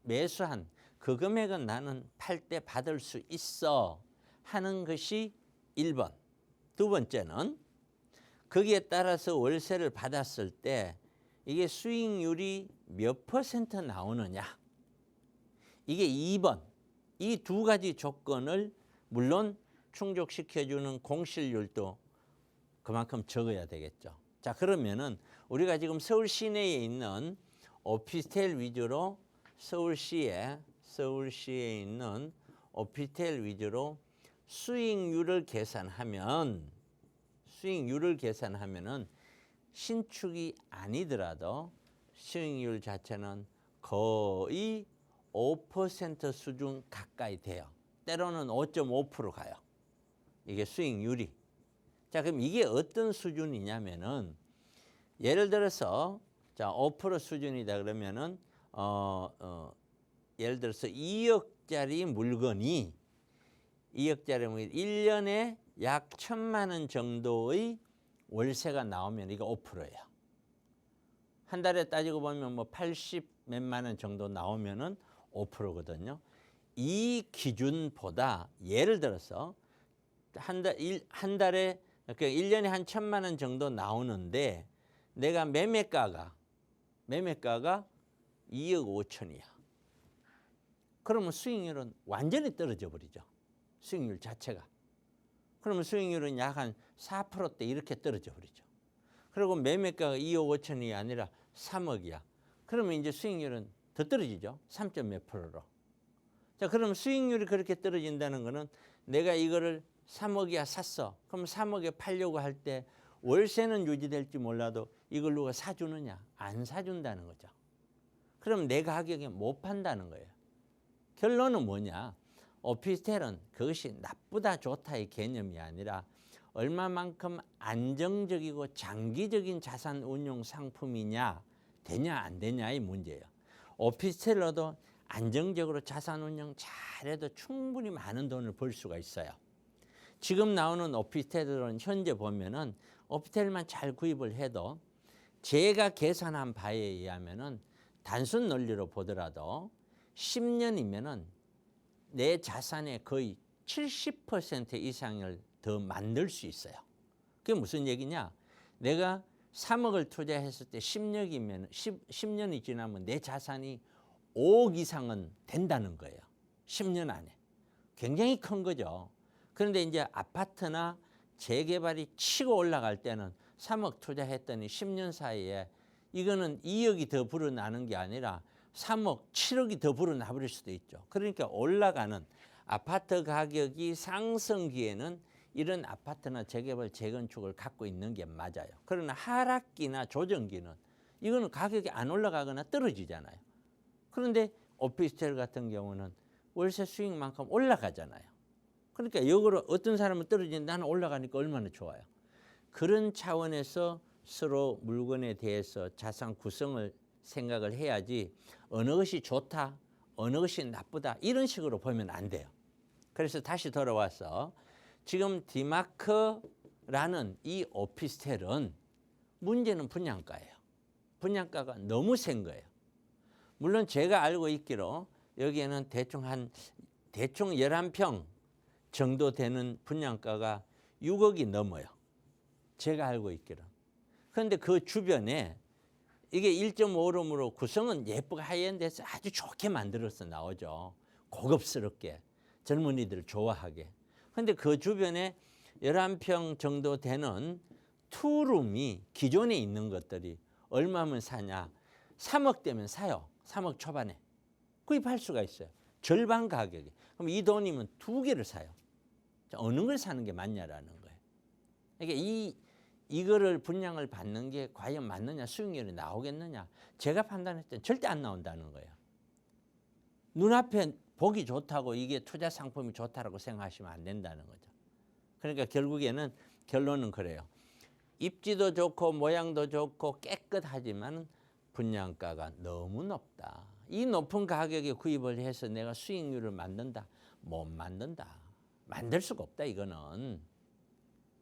매수한 그 금액은 나는 팔 때 받을 수 있어 하는 것이 1번. 두 번째는 거기에 따라서 월세를 받았을 때 이게 수익률이 몇 퍼센트 나오느냐. 이게 2번. 이 두 가지 조건을 물론 충족시켜주는 공실률도 그만큼 적어야 되겠죠. 자, 그러면은 우리가 지금 서울 시내에 있는 오피스텔 위주로 서울시에 있는 오피스텔 위주로 수익률을 계산하면은 신축이 아니더라도 수익률 자체는 거의 5% 수준 가까이 돼요. 때로는 5.5% 가요. 이게 수익률이. 자, 그럼 이게 어떤 수준이냐면은 예를 들어서 자, 5% 수준이다 그러면은 예를 들어서 2억짜리 물건이 1년에 약 1,000만 원 정도의 월세가 나오면 이거 5%예요. 한 달에 따지고 보면 뭐 80 몇만 원 정도 나오면은 5%거든요. 이 기준보다 예를 들어서 한 달에 그러니까 1년에 한 1,000만 원 정도 나오는데 내가 매매가가 2억 5천이야. 그러면 수익률은 완전히 떨어져 버리죠. 수익률 자체가. 그러면 수익률은 약 한 4%대 이렇게 떨어져 버리죠. 그리고 매매가가 2억 5천이 아니라 3억이야. 그러면 이제 수익률은 더 떨어지죠. 3점 몇 %로. 자, 그럼 수익률이 그렇게 떨어진다는 거는 내가 이거를 3억이야 샀어. 그럼 3억에 팔려고 할 때 월세는 유지될지 몰라도 이걸 누가 사주느냐? 안 사준다는 거죠. 그럼 내 가격에 못 판다는 거예요. 결론은 뭐냐? 오피스텔은 그것이 나쁘다 좋다의 개념이 아니라 얼마만큼 안정적이고 장기적인 자산 운용 상품이냐 되냐 안 되냐의 문제예요. 오피스텔로도 안정적으로 자산 운용 잘해도 충분히 많은 돈을 벌 수가 있어요. 지금 나오는 오피스텔들은 현재 보면은 오피스텔만 잘 구입을 해도 제가 계산한 바에 의하면은 단순 논리로 보더라도 10년이면은 내 자산의 거의 70% 이상을 더 만들 수 있어요. 그게 무슨 얘기냐? 내가 3억을 투자했을 때 10년이 지나면 내 자산이 5억 이상은 된다는 거예요. 10년 안에. 굉장히 큰 거죠. 그런데 이제 아파트나 재개발이 치고 올라갈 때는 3억 투자했더니 10년 사이에 이거는 2억이 더 불어나는 게 아니라 3억, 7억이 더 불어나 버릴 수도 있죠. 그러니까 올라가는 아파트 가격이 상승기에는 이런 아파트나 재개발, 재건축을 갖고 있는 게 맞아요. 그러나 하락기나 조정기는 이거는 가격이 안 올라가거나 떨어지잖아요. 그런데 오피스텔 같은 경우는 월세 수익만큼 올라가잖아요. 그러니까 역으로 어떤 사람은 떨어지는데 나는 올라가니까 얼마나 좋아요. 그런 차원에서 서로 물건에 대해서 자산 구성을 생각을 해야지 어느 것이 좋다, 어느 것이 나쁘다 이런 식으로 보면 안 돼요. 그래서 다시 돌아와서 지금 디마크라는 이 오피스텔은 문제는 분양가예요. 분양가가 너무 센 거예요. 물론 제가 알고 있기로 여기에는 대충 11평 정도 되는 분양가가 6억이 넘어요. 제가 알고 있기로. 그런데 그 주변에 이게 1.5룸으로 구성은 예쁘게 하이엔드해서 아주 좋게 만들어서 나오죠. 고급스럽게 젊은이들 좋아하게. 그런데 그 주변에 11평 정도 되는 투룸이 기존에 있는 것들이 얼마면 사냐. 3억 되면 사요. 3억 초반에. 구입할 수가 있어요. 절반 가격에. 그럼 이 돈이면 2개를 사요. 어느 걸 사는 게 맞냐라는 거예요. 그러니까 이거를 분양을 받는 게 과연 맞느냐, 수익률이 나오겠느냐. 제가 판단했을 때 절대 안 나온다는 거예요. 눈앞에 보기 좋다고 이게 투자 상품이 좋다라고 생각하시면 안 된다는 거죠. 그러니까 결국에는 결론은 그래요. 입지도 좋고 모양도 좋고 깨끗하지만 분양가가 너무 높다. 이 높은 가격에 구입을 해서 내가 수익률을 만든다? 못 만든다. 만들 수가 없다 이거는.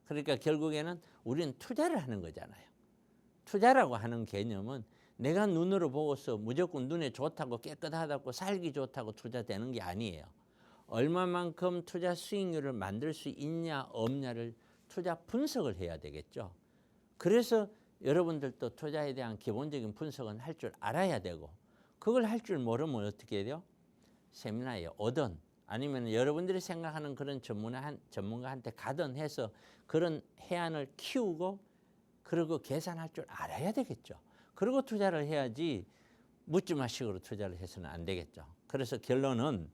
그러니까 결국에는 우리는 투자를 하는 거잖아요. 투자라고 하는 개념은 내가 눈으로 보고서 무조건 눈에 좋다고 깨끗하다고 살기 좋다고 투자되는 게 아니에요. 얼마만큼 투자 수익률을 만들 수 있냐 없냐를 투자 분석을 해야 되겠죠. 그래서 여러분들도 투자에 대한 기본적인 분석은 할 줄 알아야 되고, 그걸 할 줄 모르면 어떻게 해요? 세미나에 오든 아니면 여러분들이 생각하는 그런 전문가한테 가든 해서 그런 해안을 키우고 그리고 계산할 줄 알아야 되겠죠. 그리고 투자를 해야지 묻지마식으로 투자를 해서는 안 되겠죠. 그래서 결론은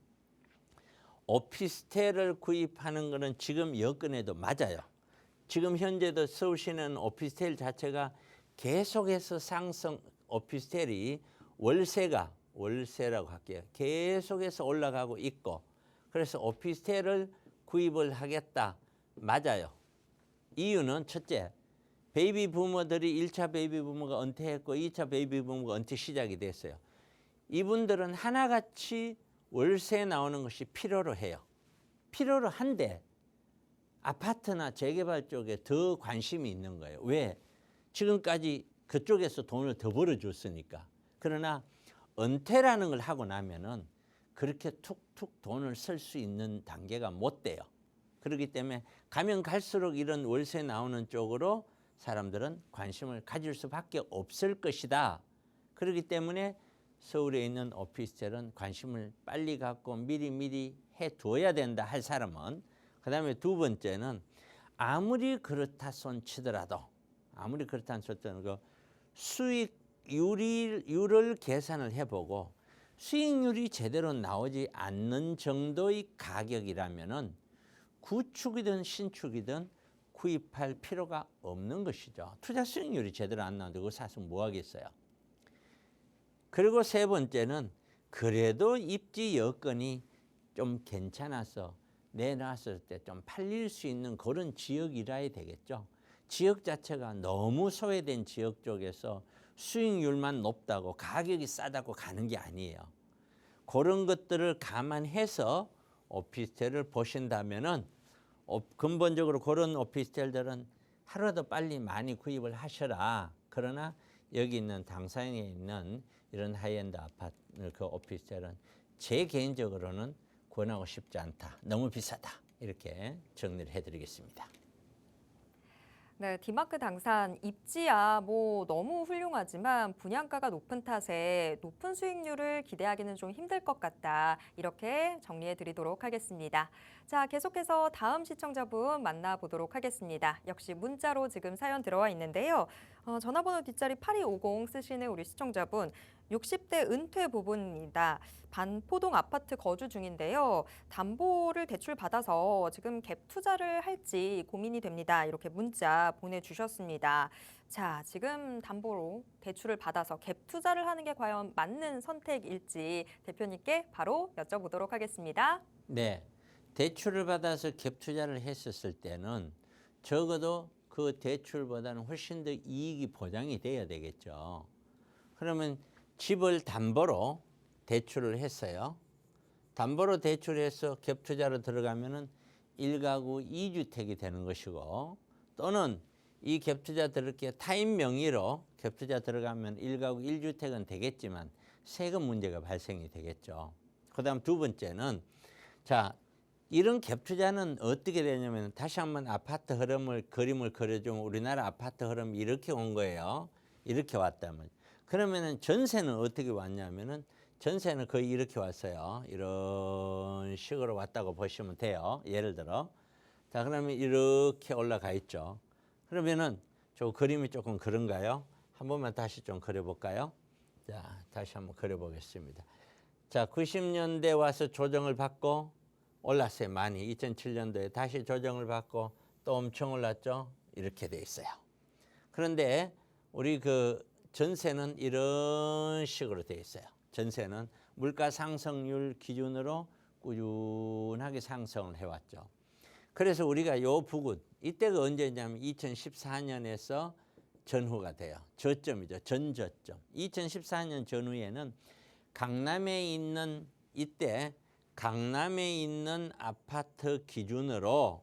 오피스텔을 구입하는 것은 지금 여건에도 맞아요. 지금 현재도 서울시는 오피스텔 자체가 계속해서 상승, 오피스텔이 월세라고 할게요. 계속해서 올라가고 있고, 그래서 오피스텔을 구입을 하겠다. 맞아요. 이유는 첫째, 베이비 부모들이 1차 베이비 부모가 은퇴했고 2차 베이비 부모가 은퇴 시작이 됐어요. 이분들은 하나같이 월세 나오는 것이 필요로 해요. 필요로 한데 아파트나 재개발 쪽에 더 관심이 있는 거예요. 왜? 지금까지 그쪽에서 돈을 더 벌어줬으니까. 그러나 은퇴라는 걸 하고 나면은 그렇게 툭툭 돈을 쓸 수 있는 단계가 못 돼요. 그렇기 때문에 가면 갈수록 이런 월세 나오는 쪽으로 사람들은 관심을 가질 수밖에 없을 것이다. 그렇기 때문에 서울에 있는 오피스텔은 관심을 빨리 갖고 미리 해둬야 된다 할 사람은, 그 다음에 두 번째는 아무리 그렇다 손치더라도 그 수익률을 계산을 해보고 수익률이 제대로 나오지 않는 정도의 가격이라면은 구축이든 신축이든 구입할 필요가 없는 것이죠. 투자 수익률이 제대로 안 나오는데 그거 사서 뭐 하겠어요. 그리고 세 번째는 그래도 입지 여건이 좀 괜찮아서 내놨을 때 좀 팔릴 수 있는 그런 지역이라야 되겠죠. 지역 자체가 너무 소외된 지역 쪽에서 수익률만 높다고 가격이 싸다고 가는 게 아니에요. 그런 것들을 감안해서 오피스텔을 보신다면은 근본적으로 그런 오피스텔들은 하루라도 빨리 많이 구입을 하셔라. 그러나 여기 있는 당사에 있는 이런 하이엔드 아파트 그 오피스텔은 제 개인적으로는 권하고 싶지 않다. 너무 비싸다. 이렇게 정리를 해드리겠습니다. 네, 디마크 당산 입지야 뭐 너무 훌륭하지만 분양가가 높은 탓에 높은 수익률을 기대하기는 좀 힘들 것 같다. 이렇게 정리해 드리도록 하겠습니다. 자, 계속해서 다음 시청자분 만나보도록 하겠습니다. 역시 문자로 지금 사연 들어와 있는데요. 전화번호 뒷자리 8250 쓰시는 우리 시청자분, 60대 은퇴 부부입니다. 반포동 아파트 거주 중인데요. 담보를 대출 받아서 지금 갭 투자를 할지 고민이 됩니다. 이렇게 문자 보내주셨습니다. 자, 지금 담보로 대출을 받아서 갭 투자를 하는 게 과연 맞는 선택일지 대표님께 바로 여쭤보도록 하겠습니다. 네, 대출을 받아서 갭 투자를 했었을 때는 적어도 그 대출보다는 훨씬 더 이익이 보장이 돼야 되겠죠. 그러면 집을 담보로 대출을 했어요. 담보로 대출해서 갭 투자로 들어가면은 1가구 2주택이 되는 것이고, 또는 이 갭 투자 들을게 타인 명의로 갭 투자 들어가면 1가구 1주택은 되겠지만 세금 문제가 발생이 되겠죠. 그다음 두 번째는, 자, 이런 갭 투자는 어떻게 되냐면 다시 한번 아파트 그림을 그려주면 우리나라 아파트 흐름이 이렇게 온 거예요. 이렇게 왔다면. 그러면은 전세는 어떻게 왔냐면은 전세는 거의 이렇게 왔어요. 이런 식으로 왔다고 보시면 돼요. 예를 들어. 자, 그러면 이렇게 올라가 있죠. 그러면은 저 그림이 조금 그런가요? 한 번만 다시 좀 그려볼까요? 자, 다시 한번 그려보겠습니다. 자, 90년대 와서 조정을 받고 올랐어요. 많이. 2007년도에 다시 조정을 받고 또 엄청 올랐죠. 이렇게 돼 있어요. 그런데 우리 그 전세는 이런 식으로 돼 있어요. 전세는 물가 상승률 기준으로 꾸준하게 상승을 해왔죠. 그래서 우리가 요 부근, 이때가 언제냐면 2014년에서 전후가 돼요. 저점이죠. 전저점. 2014년 전후에는 강남에 있는 이때 강남에 있는 아파트 기준으로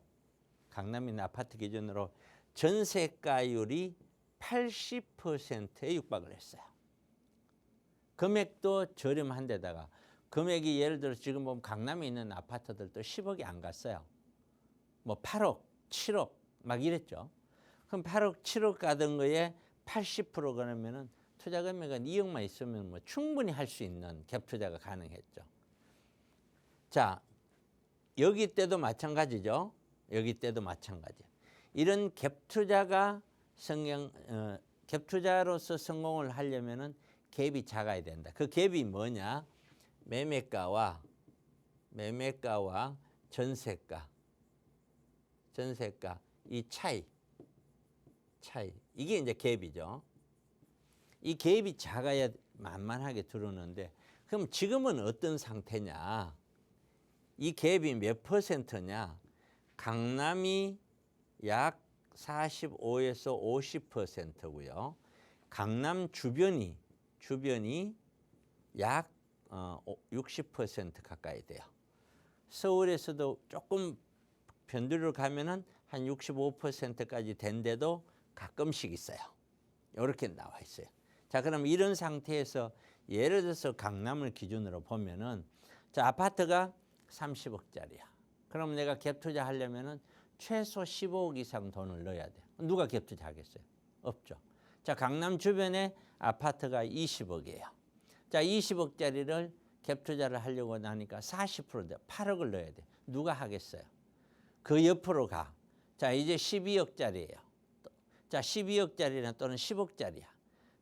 전세가율이 80%에 육박을 했어요. 금액도 저렴한 데다가 금액이 예를 들어 지금 보면 강남에 있는 아파트들도 10억이 안 갔어요. 뭐 8억, 7억 막 이랬죠. 그럼 8억, 7억 가던 거에 80% 그러면은 투자 금액은 2억만 있으면 뭐 충분히 할 수 있는 갭 투자가 가능했죠. 자, 여기 때도 마찬가지죠. 여기 때도 마찬가지. 이런 갭 투자가 갭 투자로서 성공을 하려면은 갭이 작아야 된다. 그 갭이 뭐냐? 매매가와 전세가 이 차이 이게 이제 갭이죠. 이 갭이 작아야 만만하게 들어오는데 그럼 지금은 어떤 상태냐? 이 갭이 몇 퍼센트냐? 강남이 약 45에서 50%고요. 강남 주변이 약 60% 가까이 돼요. 서울에서도 조금 변두리로 가면은 한 65%까지 된 데도 가끔씩 있어요. 이렇게 나와 있어요. 자, 그럼 이런 상태에서 예를 들어서 강남을 기준으로 보면은 자, 아파트가 30억짜리야. 그럼 내가 갭 투자 하려면은 최소 15억 이상 돈을 넣어야 돼. 누가 갭 투자 하겠어요? 없죠. 자, 강남 주변에 아파트가 20억이에요. 자, 20억짜리를 갭 투자를 하려고 하니까 40% 돼. 8억을 넣어야 돼. 누가 하겠어요? 그 옆으로 가. 자, 이제 12억짜리예요. 자, 12억짜리나 또는 10억짜리야.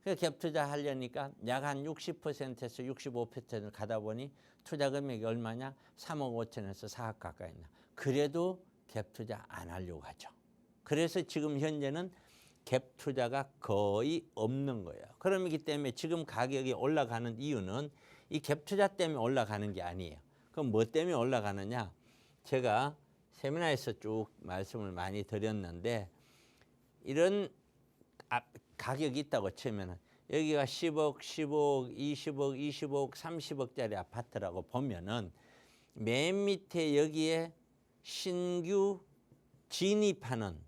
그 갭 투자 하려니까 약 한 60%에서 65%를 가다 보니 투자 금액이 얼마냐? 3억 5천에서 4억 가까이 나. 그래도 갭 투자 안 하려고 하죠. 그래서 지금 현재는 갭 투자가 거의 없는 거예요. 그러기 때문에 지금 가격이 올라가는 이유는 이 갭 투자 때문에 올라가는 게 아니에요. 그럼 뭐 때문에 올라가느냐? 제가 세미나에서 쭉 말씀을 많이 드렸는데 이런 가격이 있다고 치면은 여기가 10억, 15억, 20억, 20억, 30억짜리 아파트라고 보면은 맨 밑에 여기에 신규 진입하는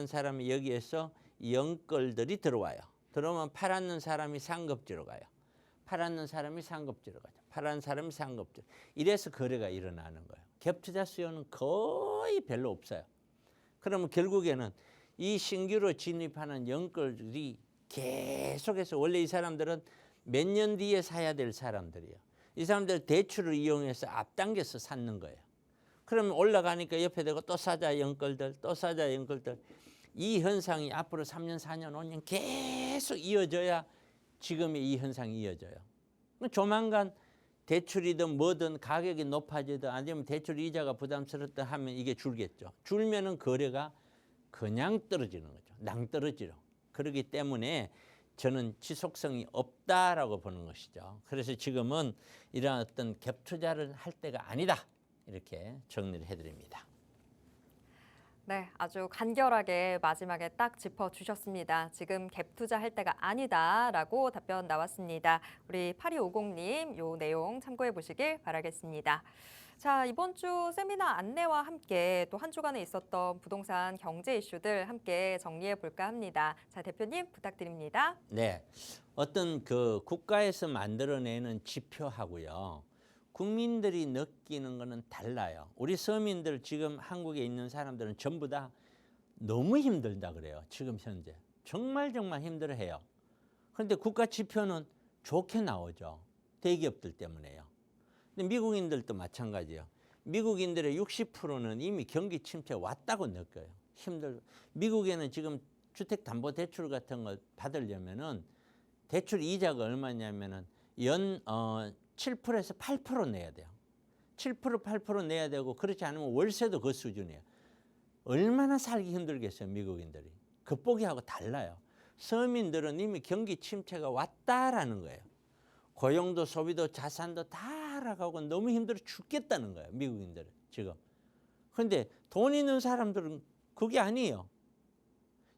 사람이 여기에서 연끌들이 들어와요. 들어오면 팔았는 사람이 상급지로 가요. 팔았는 사람이 상급지로 가죠. 팔았는 사람이 상급지로. 이래서 거래가 일어나는 거예요. 갭 투자 수요는 거의 별로 없어요. 그러면 결국에는 이 신규로 진입하는 연끌들이 계속해서 원래 이 사람들은 몇 년 뒤에 사야 될 사람들이에요. 이 사람들 대출을 이용해서 앞당겨서 샀는 거예요. 그러면 올라가니까 옆에 대고 또 사자 연끌들, 또 사자 연끌들. 이 현상이 앞으로 3년, 4년, 5년 계속 이어져야 지금의 이 현상이 이어져요. 조만간 대출이든 뭐든 가격이 높아지든 아니면 대출 이자가 부담스럽다 하면 이게 줄겠죠. 줄면은 거래가 그냥 떨어지는 거죠. 낭떠러지로. 그렇기 때문에 저는 지속성이 없다라고 보는 것이죠. 그래서 지금은 이러한 어떤 갭 투자를 할 때가 아니다. 이렇게 정리를 해드립니다. 네, 아주 간결하게 마지막에 딱 짚어주셨습니다. 지금 갭 투자할 때가 아니다라고 답변 나왔습니다. 우리 8250님 요 내용 참고해 보시길 바라겠습니다. 자, 이번 주 세미나 안내와 함께 또 한 주간에 있었던 부동산 경제 이슈들 함께 정리해 볼까 합니다. 자, 대표님 부탁드립니다. 네, 어떤 그 국가에서 만들어내는 지표하고요. 국민들이 느끼는 거는 달라요. 우리 서민들 지금 한국에 있는 사람들은 전부 다 너무 힘들다 그래요. 지금 현재. 정말 힘들어해요. 그런데 국가 지표는 좋게 나오죠. 대기업들 때문에요. 근데 미국인들도 마찬가지예요. 미국인들의 60%는 이미 경기 침체 왔다고 느껴요. 힘들고. 미국에는 지금 주택담보대출 같은 걸 받으려면은 대출 이자가 얼마냐면은 7%에서 8% 내야 돼요. 7%, 8% 내야 되고 그렇지 않으면 월세도 그 수준이에요. 얼마나 살기 힘들겠어요, 미국인들이. 겉보기하고 달라요. 서민들은 이미 경기 침체가 왔다라는 거예요. 고용도 소비도 자산도 다 하락하고 너무 힘들어 죽겠다는 거예요, 미국인들은 지금. 그런데 돈 있는 사람들은 그게 아니에요.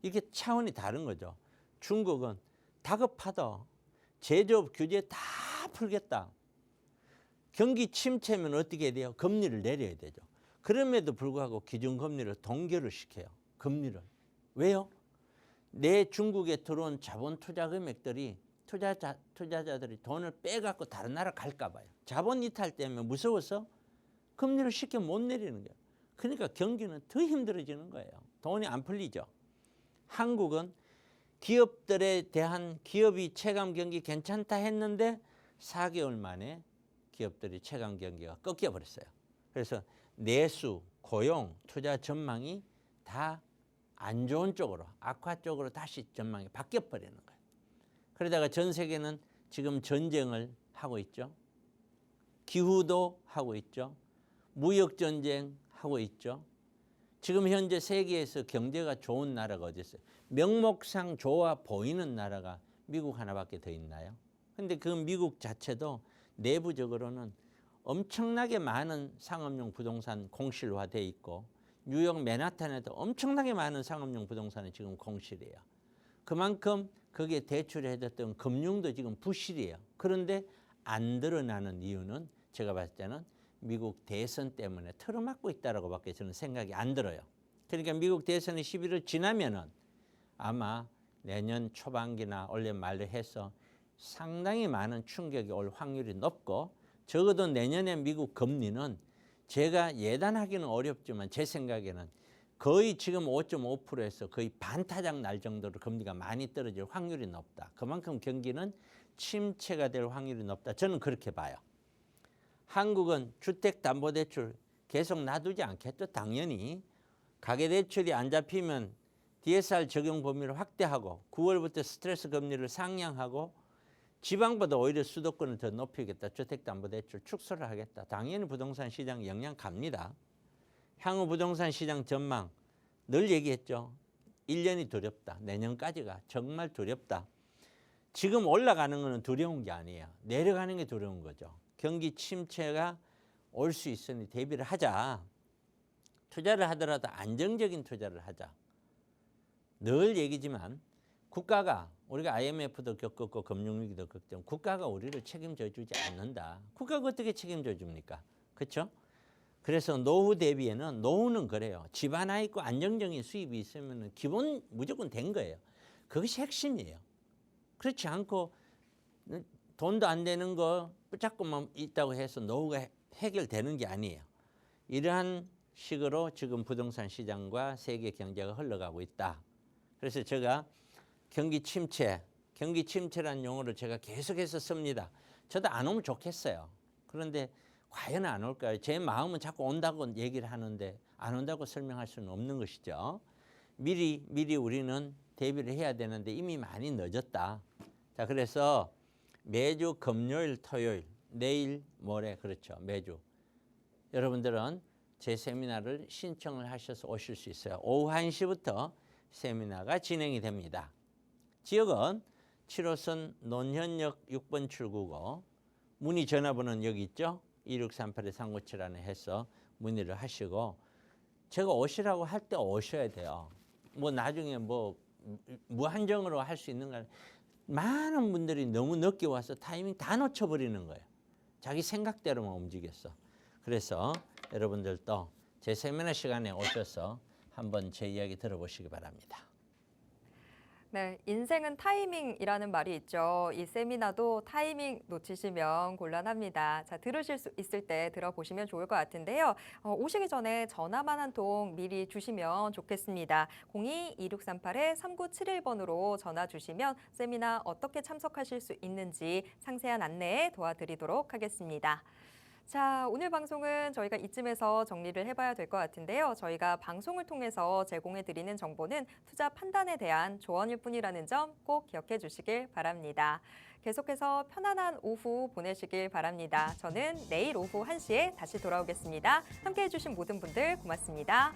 이게 차원이 다른 거죠. 중국은 다급하다. 제조업 규제 다 풀겠다. 경기 침체면 어떻게 해야 돼요? 금리를 내려야 되죠. 그럼에도 불구하고 기준금리를 동결을 시켜요. 금리를. 왜요? 내 중국에 들어온 자본 투자 금액들이 투자자들이 돈을 빼갖고 다른 나라 갈까 봐요. 자본 이탈 때문에 무서워서 금리를 쉽게 못 내리는 거예요. 그러니까 경기는 더 힘들어지는 거예요. 돈이 안 풀리죠. 한국은 기업들에 대한 기업이 체감 경기 괜찮다 했는데 4개월 만에 기업들이 체감 경기가 꺾여버렸어요. 그래서 내수, 고용, 투자 전망이 다 안 좋은 쪽으로, 악화 쪽으로 다시 전망이 바뀌어버리는 거예요. 그러다가 전 세계는 지금 전쟁을 하고 있죠. 기후도 하고 있죠. 무역전쟁 하고 있죠. 지금 현재 세계에서 경제가 좋은 나라가 어디 있어요? 명목상 좋아 보이는 나라가 미국 하나밖에 더 있나요? 근데 그 미국 자체도 내부적으로는 엄청나게 많은 상업용 부동산 공실화돼 있고 뉴욕 맨하탄에도 엄청나게 많은 상업용 부동산이 지금 공실이에요. 그만큼 거기에 대출해줬던 금융도 지금 부실이에요. 그런데 안 드러나는 이유는 제가 봤을 때는 미국 대선 때문에 틀어막고 있다라고 밖에 저는 생각이 안 들어요. 그러니까 미국 대선이 11월 지나면은 아마 내년 초반기나 올해 말로 해서 상당히 많은 충격이 올 확률이 높고 적어도 내년에 미국 금리는 제가 예단하기는 어렵지만 제 생각에는 거의 지금 5.5%에서 거의 반타작 날 정도로 금리가 많이 떨어질 확률이 높다. 그만큼 경기는 침체가 될 확률이 높다. 저는 그렇게 봐요. 한국은 주택담보대출 계속 놔두지 않겠죠. 당연히 가계대출이 안 잡히면 DSR 적용 범위를 확대하고 9월부터 스트레스 금리를 상향하고 지방보다 오히려 수도권을 더 높이겠다. 주택담보대출 축소를 하겠다. 당연히 부동산 시장 영향 갑니다. 향후 부동산 시장 전망 늘 얘기했죠. 1년이 두렵다. 내년까지가 정말 두렵다. 지금 올라가는 거는 두려운 게 아니에요. 내려가는 게 두려운 거죠. 경기 침체가 올 수 있으니 대비를 하자. 투자를 하더라도 안정적인 투자를 하자. 늘 얘기지만 국가가 우리가 IMF도 겪었고 금융위기도 겪었지만 국가가 우리를 책임져 주지 않는다. 국가가 어떻게 책임져 줍니까? 그렇죠? 그래서 노후 대비에는 노후는 그래요. 집 하나 있고 안정적인 수입이 있으면 기본 무조건 된 거예요. 그것이 핵심이에요. 그렇지 않고 돈도 안 되는 거 붙잡고만 있다고 해서 노후가 해결되는 게 아니에요. 이러한 식으로 지금 부동산 시장과 세계 경제가 흘러가고 있다. 그래서 제가 경기 침체라는 용어를 제가 계속해서 씁니다. 저도 안 오면 좋겠어요. 그런데 과연 안 올까요? 제 마음은 자꾸 온다고 얘기를 하는데 안 온다고 설명할 수는 없는 것이죠. 미리 우리는 대비를 해야 되는데 이미 많이 늦었다. 자, 그래서 매주 금요일, 토요일, 내일, 모레 그렇죠. 매주 여러분들은 제 세미나를 신청을 하셔서 오실 수 있어요. 오후 1시부터 세미나가 진행이 됩니다. 지역은 7호선 논현역 6번 출구고 문의 전화번호는 여기 있죠. 2638-3971에 해서 문의를 하시고 제가 오시라고 할 때 오셔야 돼요. 뭐 나중에 뭐 무한정으로 할 수 있는 건 많은 분들이 너무 늦게 와서 타이밍 다 놓쳐버리는 거예요. 자기 생각대로만 움직였어. 그래서 여러분들도 제 세미나 시간에 오셔서 한번 제 이야기 들어보시기 바랍니다. 네, 인생은 타이밍이라는 말이 있죠. 이 세미나도 타이밍 놓치시면 곤란합니다. 자, 들으실 수 있을 때 들어보시면 좋을 것 같은데요. 오시기 전에 전화만 한 통 미리 주시면 좋겠습니다. 02-2638-3971번으로 전화 주시면 세미나 어떻게 참석하실 수 있는지 상세한 안내 도와드리도록 하겠습니다. 자, 오늘 방송은 저희가 이쯤에서 정리를 해봐야 될 것 같은데요. 저희가 방송을 통해서 제공해드리는 정보는 투자 판단에 대한 조언일 뿐이라는 점 꼭 기억해 주시길 바랍니다. 계속해서 편안한 오후 보내시길 바랍니다. 저는 내일 오후 1시에 다시 돌아오겠습니다. 함께해 주신 모든 분들 고맙습니다.